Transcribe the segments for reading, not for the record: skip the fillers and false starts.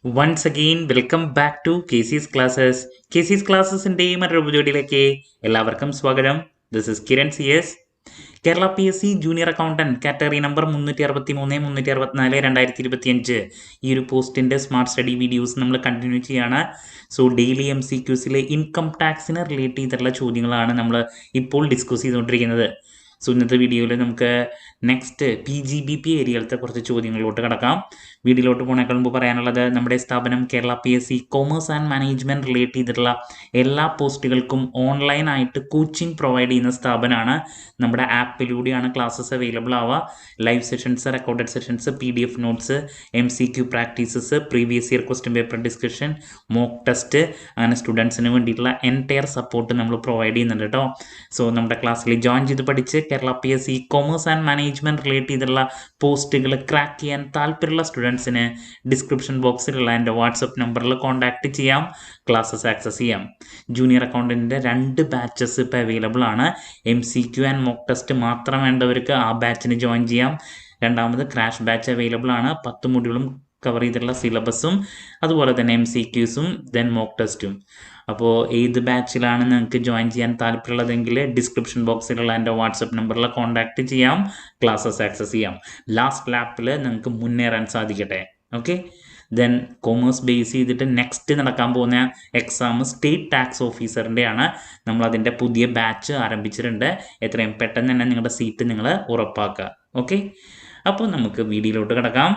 Once again, welcome back to KC's Classes. KC's Classesന്റെ മറ്റൊരു വീഡിയോയിലേക്ക് എല്ലാവർക്കും സ്വാഗതം. This is Kiran CS. Kerala PSC junior accountant category number 363 364 2025 ഈ ഒരു പോസ്റ്റിന്റെ സ്മാർട്ട് സ്റ്റഡി വീഡിയോസ് നമ്മൾ കണ്ടിന്യൂ ചെയ്യാണ്. സോ ഡെയിലി MCQസിലെ ഇൻകം ടാക്സിനെ റിലേറ്റ് ചെയ്തിട്ടുള്ള ചോദ്യങ്ങളാണ് നമ്മൾ ഇപ്പോൾ ഡിസ്കസ് ചെയ്തുകൊണ്ടിരിക്കുന്നത്. സോ ഇന്നത്തെ വീഡിയോയിൽ നമുക്ക് നെക്സ്റ്റ് PGBP ഏരിയയിലത്തെ കുറച്ച് ചോദ്യങ്ങളിലോട്ട് കിടക്കാം. വീഡിയോയിലോട്ട് പോണേക്കാൾ മുമ്പ് പറയാനുള്ളത്, നമ്മുടെ സ്ഥാപനം Kerala PSC commerce and management relate ചെയ്തിട്ടുള്ള എല്ലാ പോസ്റ്റുകൾക്കും ഓൺലൈനായിട്ട് കോച്ചിങ് പ്രൊവൈഡ് ചെയ്യുന്ന സ്ഥാപനമാണ്. നമ്മുടെ ആപ്പിലൂടെയാണ് ക്ലാസ്സസ് അവൈലബിൾ ആവുക. Live sessions, recorded sessions, PDF notes, MCQ practices, previous year question paper discussion, mock test, അങ്ങനെ സ്റ്റുഡൻസിന് വേണ്ടിയിട്ടുള്ള എൻറ്റയർ സപ്പോർട്ട് നമ്മൾ പ്രൊവൈഡ് ചെയ്യുന്നുണ്ട് കേട്ടോ. സോ നമ്മുടെ ക്ലാസ്സിൽ ജോയിൻ ചെയ്ത് പഠിച്ച് Kerala PSC commerce and management relate ചെയ്തിട്ടുള്ള പോസ്റ്റുകൾ ക്രാക്ക് ചെയ്യാൻ താല്പര്യമുള്ള സ്റ്റുഡൻസിന് ഡിസ്ക്രിപ്ഷൻ ബോക്സിലുള്ള എൻ്റെ വാട്സപ്പ് നമ്പറിൽ കോൺടാക്റ്റ് ചെയ്യാം, ക്ലാസ്സസ് ആക്സസ് ചെയ്യാം. ജൂനിയർ അക്കൗണ്ടൻറ്റിൻ്റെ 2 ബാച്ചസ് ഇപ്പോൾ അവൈലബിൾ ആണ്. MCQ ആൻഡ് മോക്ക് ടെസ്റ്റ് മാത്രം വേണ്ടവർക്ക് ആ ബാച്ചിന് ജോയിൻ ചെയ്യാം. രണ്ടാമത് ക്രാഷ് ബാച്ച് അവൈലബിൾ ആണ്. 10 മൊഡ്യൂളും കവർ ചെയ്തിട്ടുള്ള സിലബസും അതുപോലെ തന്നെ MCQസും ദെൻ മോക്ക് ടെസ്റ്റും. അപ്പോൾ ഏത് ബാച്ചിലാണ് നിങ്ങൾക്ക് ജോയിൻ ചെയ്യാൻ താല്പര്യമുള്ളതെങ്കിൽ ഡിസ്ക്രിപ്ഷൻ ബോക്സിലുള്ള എൻ്റെ വാട്സപ്പ് നമ്പറിൽ കോൺടാക്റ്റ് ചെയ്യാം, ക്ലാസ്സസ് ആക്സസ് ചെയ്യാം. ലാസ്റ്റ് ലാപ്പിൽ നിങ്ങൾക്ക് മുന്നേറാൻ സാധിക്കട്ടെ. ഓക്കെ, ദെൻ കോമേഴ്സ് ബേസ് ചെയ്തിട്ട് നെക്സ്റ്റ് നടക്കാൻ പോകുന്ന എക്സാം സ്റ്റേറ്റ് ടാക്സ് ഓഫീസറിൻ്റെയാണ്. നമ്മളതിൻ്റെ പുതിയ ബാച്ച് ആരംഭിച്ചിട്ടുണ്ട്. എത്രയും പെട്ടെന്ന് തന്നെ നിങ്ങളുടെ സീറ്റ് നിങ്ങൾ ഉറപ്പാക്കുക. ഓക്കെ, അപ്പോൾ നമുക്ക് വീഡിയോയിലോട്ട് കിടക്കാം.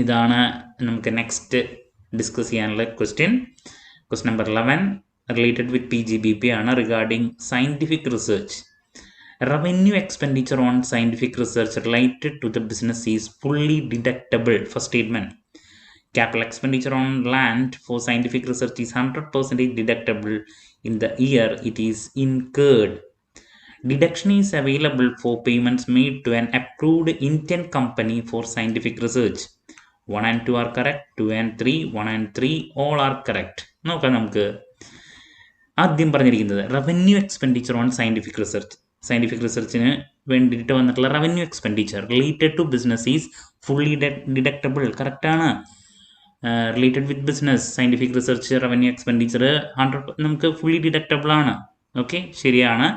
ഇതാണ് നമുക്ക് നെക്സ്റ്റ് ഡിസ്കസ് ചെയ്യാനുള്ള question number 11 related with PGBP ആണ്. Regarding scientific research, revenue expenditure on scientific research related to the business is fully deductible. First statement, capital expenditure on land for scientific research is 100% deductible in the year it is incurred. Deduction is available for payments made to an approved Indian company for scientific research. 1 and 2 are correct, 2 and 3, 1 and 3 all are correct. നോക്കാം. നമുക്ക് ആദ്യം പറഞ്ഞിരിക്കുന്നത് revenue expenditure on scientific റിസർച്ചിന് വേണ്ടിയിട്ട് വന്നിട്ടുള്ള revenue expenditure related to business is fully deductible. കറക്റ്റാണ്. Related with business scientific research revenue expenditure 100 നമുക്ക് fully deductible ആണ്. ഓക്കെ, ശരിയാണ്.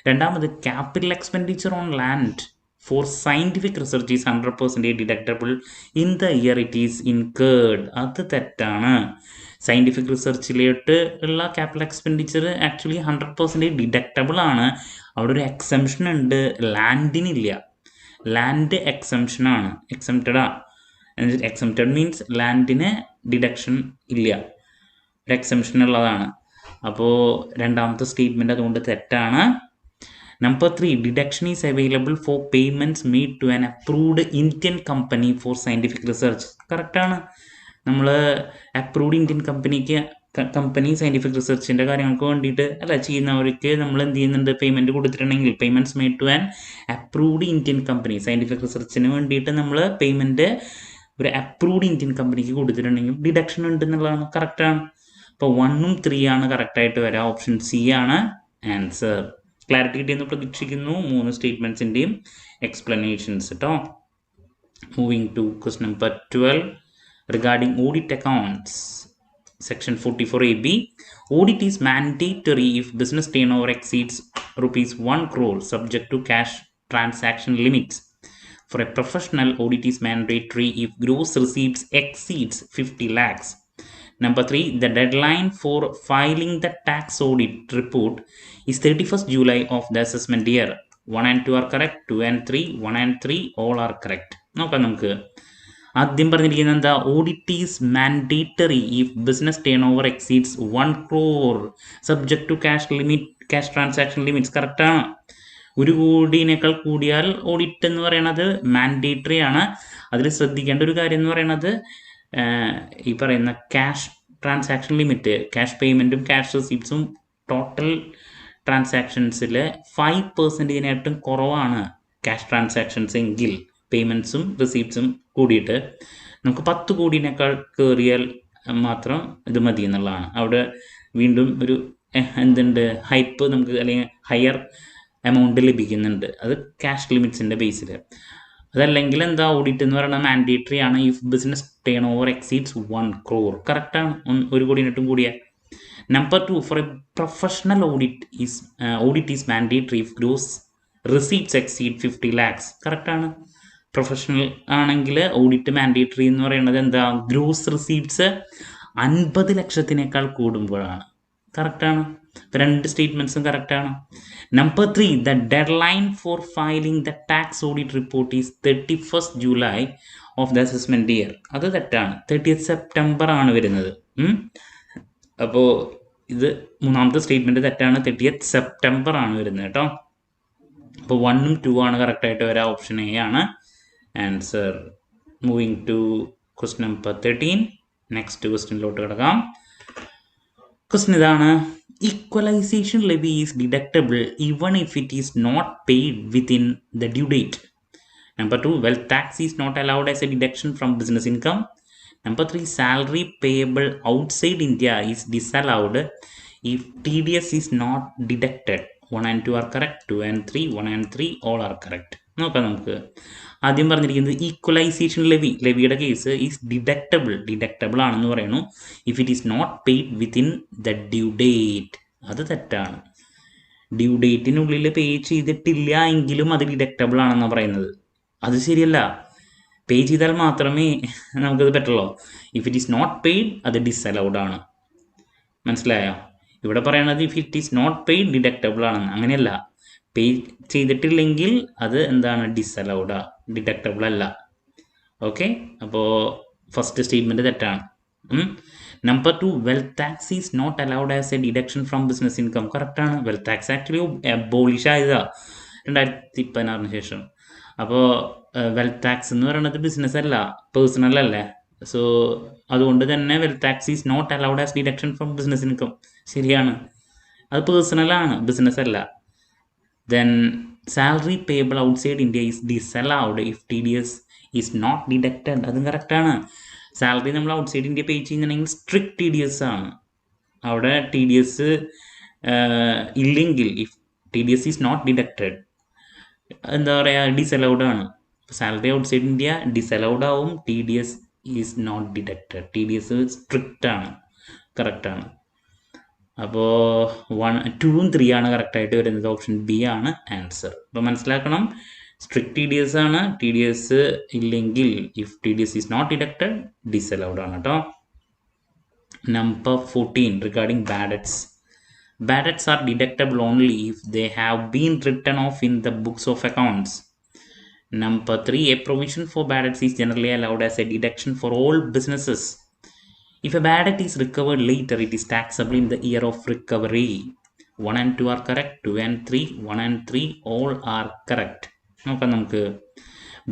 രണ്ടാമത്, capital expenditure on land for scientific research is 100% deductible in the year it is incurred. അത് തെറ്റാണ്. Scientific റിസർച്ചിലോട്ട് ഉള്ള capital expenditure actually 100% deductible ആണ്. അവിടെ ഒരു എക്സംഷൻ ഉണ്ട്, ലാൻഡിനില്ല. ലാൻഡ് എക്സംഷനാണ്, എക്സംപ്റ്റഡ് മീൻസ് ലാൻഡിന് ഡിഡക്ഷൻ ഇല്ല, ഒരു എക്സംഷൻ ഉള്ളതാണ്. അപ്പോൾ രണ്ടാമത്തെ സ്റ്റേറ്റ്മെൻറ്റ് അതുകൊണ്ട് തെറ്റാണ്. Number 3, deduction is available for payments made to an approved Indian company for scientific research. കറക്റ്റാണ്. നമ്മൾ അപ്രൂവ്ഡ് ഇന്ത്യൻ കമ്പനി സയൻറ്റിഫിക് റിസർച്ചിൻ്റെ കാര്യങ്ങൾക്ക് വേണ്ടിയിട്ട് ചെയ്യുന്നവർക്ക് നമ്മൾ എന്ത് ചെയ്യുന്നുണ്ട്, പേയ്മെൻറ്റ് കൊടുത്തിട്ടുണ്ടെങ്കിൽ payments made to an approved Indian company scientific റിസർച്ചിന് വേണ്ടിയിട്ട് നമ്മൾ പേയ്മെൻറ്റ് ഒരു അപ്രൂവ്ഡ് ഇന്ത്യൻ കമ്പനിക്ക് കൊടുത്തിട്ടുണ്ടെങ്കിൽ ഡിഡക്ഷൻ ഉണ്ടെന്നുള്ളതാണ്. കറക്റ്റാണ്. അപ്പോൾ 1ഉം 3 കറക്റ്റായിട്ട് വരാം. ഓപ്ഷൻ C ആണ് ആൻസർ. ക്ലാരിറ്റി കിട്ടിയെന്ന് പ്രതീക്ഷിക്കുന്നു 3 സ്റ്റേറ്റ്മെൻറ്റ്സിൻ്റെയും എക്സ്പ്ലനേഷൻസ് കേട്ടോ. Moving to question number 12 regarding audit accounts, section 44AB. Audit is mandatory if business turnover exceeds rupees 1 crore subject to cash transaction limits. For a professional, audit is mandatory if gross receipts exceeds 50 lakhs. Number 3, the deadline for filing the tax audit report is 31st July of the assessment year. 1 and 2 are correct, 2 and 3, 1 and 3 all are correct. നോക്കാം. നമുക്ക് ആദ്യം പറഞ്ഞിരിക്കുന്നത് എന്താ, audit is mandatory if business turnover exceeds 1 crore subject to cash transaction limits. കറക്റ്റാണ്. 1 കോടിയേക്കാൾ കൂടിയാൽ audit എന്ന് പറയുന്നത് mandatory ആണ്. അതിൽ ശ്രദ്ധിക്കേണ്ട ഒരു കാര്യം എന്ന് പറയുന്നത്, ഈ പറയുന്ന ക്യാഷ് ട്രാൻസാക്ഷൻ ലിമിറ്റ്, ക്യാഷ് പേയ്മെൻറ്റും ക്യാഷ് റിസീപ്റ്റ്സും ടോട്ടൽ ട്രാൻസാക്ഷൻസിൽ 5% കുറവാണ് ക്യാഷ് ട്രാൻസാക്ഷൻസ് എങ്കിൽ പേയ്മെൻറ്റ്സും റിസീപ്റ്റ്സും കൂടിയിട്ട് നമുക്ക് 10 കോടിയേക്കാൾ കയറിയാൽ മാത്രം ഇത് മതി എന്നുള്ളതാണ്. അവിടെ വീണ്ടും ഒരു എന്തുണ്ട്, ഹൈപ്പ് നമുക്ക് അല്ലെങ്കിൽ ഹയർ എമൗണ്ട് ലഭിക്കുന്നുണ്ട്. അത് ക്യാഷ് ലിമിറ്റ്സിൻ്റെ ബേസിൽ. അതല്ലെങ്കിൽ എന്താ, ഓഡിറ്റ് എന്ന് പറയുന്നത് മാൻഡേറ്ററി ആണ് if business turnover exceeds 1 crore. കറക്റ്റാണ്, 1 കോടിനെട്ടും കൂടിയ. Number 2, for a professional audit is mandatory if gross receipts exceed 50 lakhs. കറക്റ്റാണ്. പ്രൊഫഷണൽ ആണെങ്കിൽ ഓഡിറ്റ് മാൻഡേറ്ററി എന്ന് പറയുന്നത് എന്താ, ഗ്രോസ് റിസീപ്റ്റ്സ് 50 ലക്ഷത്തിനേക്കാൾ കൂടുമ്പോഴാണ്. കറക്റ്റാണ്. ഇപ്പം 2 സ്റ്റേറ്റ്മെൻറ്റ്സും കറക്റ്റാണ്. Number 3, the dead line four filing the tax audit report is 31st July of the assessment year. അത് തെറ്റാണ്. 30th September ആണ് വരുന്നത്. അപ്പോൾ ഇത് മൂന്നാമത്തെ സ്റ്റേറ്റ്മെൻറ്റ് തെറ്റാണ്. 30th September ആണ് വരുന്നത് കേട്ടോ. അപ്പോൾ 1ഉം 2 ആണ് കറക്റ്റായിട്ട് വരാം. ഓപ്ഷൻ എ ആണ് answer. Moving to question number 13. Next ക്വസ്റ്റ്യനിലോട്ട് കിടക്കാം. ക്വസ്റ്റ്യൻ ഇതാണ്: equalization levy is deductible even if it is not paid within the due date. Number 2, wealth tax is not allowed as a deduction from business income. Number 3, salary payable outside India is disallowed if TDS is not deducted. 1 and 2 are correct. 2 and 3, 1 and 3 all are correct. നോക്കാം നമുക്ക്. ആദ്യം പറഞ്ഞിരിക്കുന്നത് equalisation ലെവിയുടെ case is deductible ആണെന്ന് പറയുന്നു if it is not paid within the due date. അത് തെറ്റാണ്. Due ഡേറ്റിനുള്ളിൽ പേ ചെയ്തിട്ടില്ല എങ്കിലും അത് ഡിഡക്റ്റബിൾ ആണെന്നാണ് പറയുന്നത്. അത് ശരിയല്ല. പേ ചെയ്താൽ മാത്രമേ നമുക്കത് പറ്റുള്ളൂ. If it is not paid അത് ഡിസലൗഡ് ആണ്. മനസ്സിലായോ? ഇവിടെ പറയണത് if it is not paid deductible ആണെന്ന്. അങ്ങനെയല്ല. പേ ചെയ്തിട്ടില്ലെങ്കിൽ അത് എന്താണ്, ഡിസലൗഡാ, ഡിഡക്റ്റബിൾ അല്ല. ഓക്കെ, അപ്പോൾ ഫസ്റ്റ് സ്റ്റേറ്റ്മെൻറ്റ് തെറ്റാണ്. Number 2, wealth tax is not allowed as a deduction from business income. കറക്റ്റാണ്. വെൽത്ത് ടാക്സ് ആക്ച്വലി അബോളിഷ് ആയതാണ് 2016 ശേഷം. അപ്പോൾ വെൽത്ത് ടാക്സ് എന്ന് പറയുന്നത് ബിസിനസ് അല്ല, പേഴ്സണൽ അല്ലേ. സോ അതുകൊണ്ട് തന്നെ wealth tax is not allowed as deduction from business income. ശരിയാണ്. അത് പേഴ്സണലാണ്, ബിസിനസ് അല്ല. Then salary payable outside India is disallowed if TDS is not deducted. അതും കറക്റ്റാണ്. സാലറി നമ്മൾ ഔട്ട്സൈഡ് ഇന്ത്യ പേ ചെയ്യുന്നുണ്ടെങ്കിൽ സ്ട്രിക്റ്റ് TDS ആണ്. അവിടെ TDS ഇല്ലെങ്കിൽ, if TDS is not deducted, എന്താ പറയുക, ഡിസലൗഡ് ആണ്. സാലറി ഔട്ട്സൈഡ് ഇന്ത്യ ഡിസലൗഡ് ആവും. TDS is not deducted. TDS strict ആണ്. കറക്റ്റാണ്. അപ്പോൾ 1, 2ഉം 3 ആണ് കറക്റ്റായിട്ട് വരുന്നത്. ഓപ്ഷൻ ബി ആണ് ആൻസർ. അപ്പോൾ മനസ്സിലാക്കണം, സ്ട്രിക്റ്റ് TDS ആണ്. TDS ഇല്ലെങ്കിൽ, if TDS is not deducted, disallowed ആണ് കേട്ടോ. Number 14, regarding bad debts. Bad debts are deductible only if they have been written off in the books of accounts. Number 3, a provision for bad debts is generally allowed as a deduction for all businesses. If a bad debt is recovered later, it is taxable in the year of recovery. 1 and 2 are correct. 2 and 3, 1 and 3 all are correct. നോക്കാം നമുക്ക്.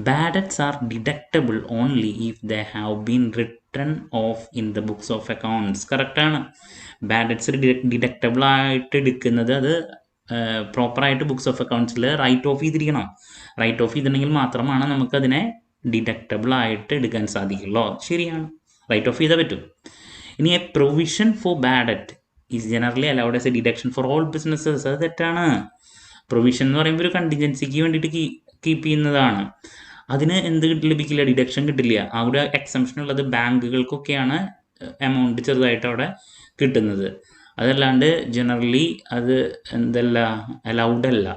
Bad debts are deductible only if they have been written off in the books of accounts. കറക്റ്റാണ്. Bad debts deductible ആയിട്ട് എടുക്കുന്നത് അത് പ്രോപ്പറായിട്ട് books of അക്കൗണ്ട്സിൽ right of ചെയ്തിരിക്കണം. Right of ചെയ്തിട്ടുണ്ടെങ്കിൽ മാത്രമാണ് നമുക്കതിനെ ഡിഡക്റ്റബിൾ ആയിട്ട് എടുക്കാൻ സാധിക്കുള്ളൂ. ശരിയാണ്. റൈറ്റ് ഓഫ് ചെയ്താൽ പറ്റും. ഇനി A provision for bad debt is generally allowed as a deduction for all businesses. അത് തെറ്റാണ്. പ്രൊവിഷൻ എന്ന് പറയുമ്പോൾ ഒരു കണ്ടിജൻസിക്ക് വേണ്ടിയിട്ട് കീപ്പ് ചെയ്യുന്നതാണ്. അതിന് എന്ത് ലഭിക്കില്ല, ഡിഡക്ഷൻ കിട്ടില്ല. അവിടെ എക്സംഷൻ ഉള്ളത് ബാങ്കുകൾക്കൊക്കെയാണ് എമൗണ്ട് ചെറുതായിട്ട് അവിടെ കിട്ടുന്നത്. അതല്ലാണ്ട് ജനറലി അത് എന്തല്ല, അലൗഡ് അല്ല.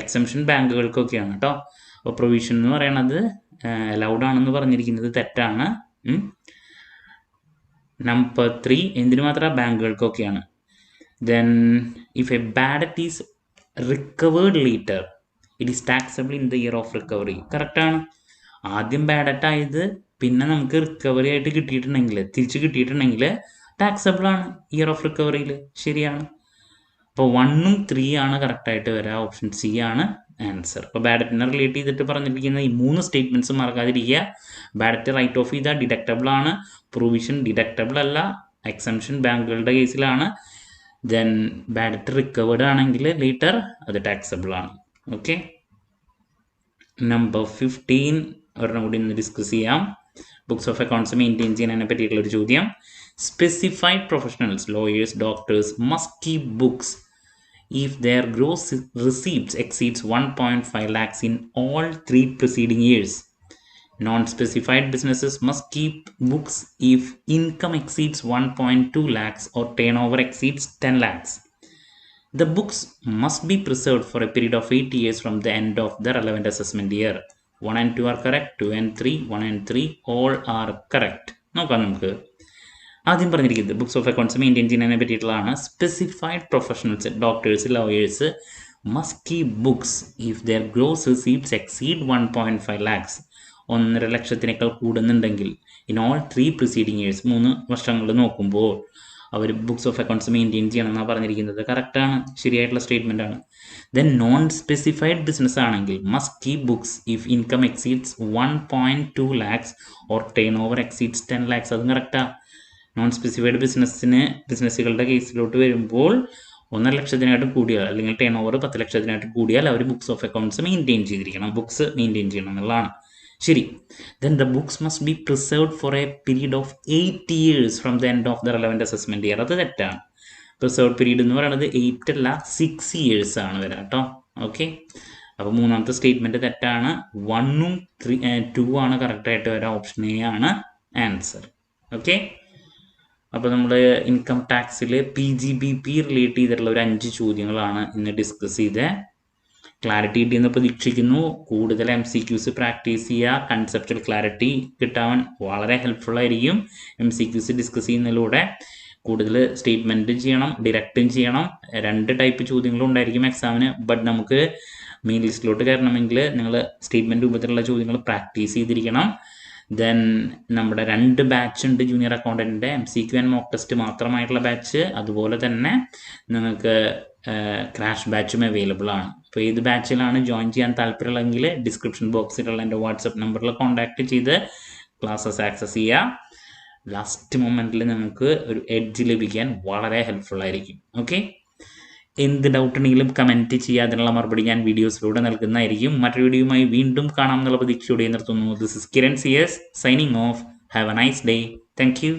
എക്സംഷൻ ബാങ്കുകൾക്കൊക്കെയാണ് കേട്ടോ. അപ്പോൾ പ്രൊവിഷൻ എന്ന് പറയണത് അലൗഡ് ആണെന്ന് പറഞ്ഞിരിക്കുന്നത് തെറ്റാണ്. നമ്പർ 3, എന്തിനു മാത്രം, ബാങ്കുകൾക്കൊക്കെയാണ്. Then if a bad debt is recovered later, it is taxable in the year of recovery. കറക്റ്റാണ്. ആദ്യം ബാഡ് ഡെറ്റ് ആയത് പിന്നെ നമുക്ക് റിക്കവറി ആയിട്ട് കിട്ടിയിട്ടുണ്ടെങ്കിൽ, തിരിച്ച് കിട്ടിയിട്ടുണ്ടെങ്കിൽ ടാക്സബിൾ ആണ് ഇയർ ഓഫ് റിക്കവറിയിൽ. ശരിയാണ്. അപ്പോൾ 1ഉം 3 ആണ് കറക്റ്റായിട്ട് വരിക. ഓപ്ഷൻ സി ആണ് ആൻസർ. അപ്പോൾ ബാഡ് ഡെറ്റിനെ റിലേറ്റ് ചെയ്തിട്ട് പറഞ്ഞിരിക്കുന്ന ഈ 3 സ്റ്റേറ്റ്മെൻറ്റ്സ് മറക്കാതിരിക്കുക. ബാഡ് ഡെറ്റ് റൈറ്റ് ഓഫ് ചെയ്താൽ ഡിഡക്റ്റബിൾ ആണ്. പ്രൊവിഷൻ ഡിഡക്റ്റബിൾ അല്ല. എക്സംഷൻ ബാങ്കുകളുടെ കേസിലാണ്. ദെൻ ബാഡ് ഡെറ്റ് റിക്കവേർഡ് ആണെങ്കിൽ ലേറ്റർ അത് ടാക്സബിൾ ആണ്. ഓക്കെ. നമ്പർ 15 ഒരെണ്ണം കൂടി ഇന്ന് ഡിസ്കസ് ചെയ്യാം. ബുക്സ് ഓഫ് അക്കൗണ്ട്സ് മെയിൻറ്റെയിൻ ചെയ്യുന്നതിനെ പറ്റിയിട്ടുള്ളൊരു ചോദ്യം. Specified professionals, lawyers, doctors must keep books if their gross receipts exceeds 1.5 lakhs in all 3 preceding years. Non-specified businesses must keep books if income exceeds 1.2 lakhs or turnover exceeds 10 lakhs. The books must be preserved for a period of 8 years from the end of the relevant assessment year. 1 and 2 are correct, 2 and 3, 1 and 3 all are correct. നോക്കാം നമുക്ക്. ആദ്യം പറഞ്ഞിരിക്കുന്നത് books of accounts maintain ചെയ്യുന്നതിനെ പറ്റിയിട്ടുള്ളതാണ്. Specified professionals, doctors, lawyers must keep books if their gross receipts exceed 1.5 lakhs, 1.5 ലക്ഷത്തിനേക്കാൾ കൂടുന്നുണ്ടെങ്കിൽ in all 3 preceding years, 3 വർഷങ്ങൾ നോക്കുമ്പോൾ അവർ ബുക്സ് ഓഫ് അക്കൗണ്ട്സ് മെയിൻറ്റെയിൻ ചെയ്യണം എന്നാണ് പറഞ്ഞിരിക്കുന്നത്. കറക്റ്റാണ്, ശരിയായിട്ടുള്ള സ്റ്റേറ്റ്മെൻ്റ് ആണ്. ദെൻ നോൺ സ്പെസിഫൈഡ് ബിസിനസ് ആണെങ്കിൽ must keep books if income exceeds 1.2 lakhs or turnover exceeds 10 lakhs. അതും കറക്റ്റാണ്. നോൺ സ്പെസിഫൈഡ് ബിസിനസ്സുകളുടെ കേസിലോട്ട് വരുമ്പോൾ 1.5 ലക്ഷത്തിനായിട്ട് കൂടിയാൽ അല്ലെങ്കിൽ ടേൺ ഓവർ 10 ലക്ഷത്തിനായിട്ട് കൂടിയാൽ അവർ ബുക്സ് ഓഫ് അക്കൗണ്ട്സ് മെയിൻറ്റെയിൻ ചെയ്തിരിക്കണം, ബുക്സ് മെയിൻറ്റെയിൻ ചെയ്യണം എന്നുള്ളതാണ്. ശരി. Then the books must be preserved for a period of 8 years from the end of the relevant assessment year. അത് തെറ്റാണ്. പ്രിസർവ്ഡ് പീരീഡ് എന്ന് പറയുന്നത് 8 അല്ല 6 years ആണ് വരാം കേട്ടോ. ഓക്കെ, അപ്പോൾ മൂന്നാമത്തെ സ്റ്റേറ്റ്മെൻറ്റ് തെറ്റാണ്. 1ഉം 2 ആണ് കറക്റ്റായിട്ട് വരാം. ഓപ്ഷൻ എ ആണ് ആൻസർ. ഓക്കെ, അപ്പോൾ നമ്മൾ ഇൻകം ടാക്സിൽ PGBP റിലേറ്റ് ചെയ്തിട്ടുള്ള ഒരു 5 ചോദ്യങ്ങളാണ് ഇന്ന് ഡിസ്കസ് ചെയ്തത്. ക്ലാരിറ്റി കിട്ടിയെന്ന് പ്രതീക്ഷിക്കുന്നു. കൂടുതൽ MCQs പ്രാക്ടീസ് ചെയ്യുക. കൺസെപ്റ്റൽ ക്ലാരിറ്റി കിട്ടാൻ വളരെ ഹെൽപ്ഫുൾ ആയിരിക്കും. MCQs ഡിസ്കസ് ചെയ്യുന്നതിലൂടെ കൂടുതൽ സ്റ്റേറ്റ്മെൻറ്റ് ചെയ്യണം, ഡിറക്റ്റും ചെയ്യണം. 2 ടൈപ്പ് ചോദ്യങ്ങളും ഉണ്ടായിരിക്കും എക്സാമിന്. ബട്ട് നമുക്ക് മെയിൻ ലിസ്റ്റിലോട്ട് കയറണമെങ്കിൽ നിങ്ങൾ സ്റ്റേറ്റ്മെൻറ്റ് രൂപത്തിലുള്ള ചോദ്യങ്ങൾ പ്രാക്ടീസ് ചെയ്തിരിക്കണം. ദെൻ നമ്മുടെ 2 ബാച്ച് ഉണ്ട് ജൂനിയർ അക്കൗണ്ടൻറ്റിൻ്റെ, MCQ ആൻഡ് മോക്ക് ടെസ്റ്റ് മാത്രമായിട്ടുള്ള ബാച്ച്. അതുപോലെ തന്നെ നിങ്ങൾക്ക് ക്രാഷ് ബാച്ചും അവൈലബിൾ ആണ്. അപ്പോൾ ഏത് ബാച്ചിലാണ് ജോയിൻ ചെയ്യാൻ താല്പര്യമുള്ളതെങ്കിൽ ഡിസ്ക്രിപ്ഷൻ ബോക്സിലുള്ള എൻ്റെ വാട്സപ്പ് നമ്പറിൽ കോൺടാക്റ്റ് ചെയ്ത് ക്ലാസ്സസ് ആക്സസ് ചെയ്യുക. ലാസ്റ്റ് മൊമെൻറ്റിൽ നിങ്ങൾക്ക് ഒരു എഡ്ജ് ലഭിക്കാൻ വളരെ ഹെൽപ്ഫുൾ ആയിരിക്കും. ഓക്കെ, എന്ത് ഡൗട്ട് ഉണ്ടെങ്കിലും കമൻറ്റ് ചെയ്യുക. അതിനുള്ള മറുപടി ഞാൻ വീഡിയോസിലൂടെ നൽകുന്നതായിരിക്കും. മറ്റൊരു വീഡിയോയുമായി വീണ്ടും കാണാമെന്നുള്ള പ്രതീക്ഷയോടെ നിർത്തുന്നു. This is Kiran CS signing off. Have a nice day. Thank U.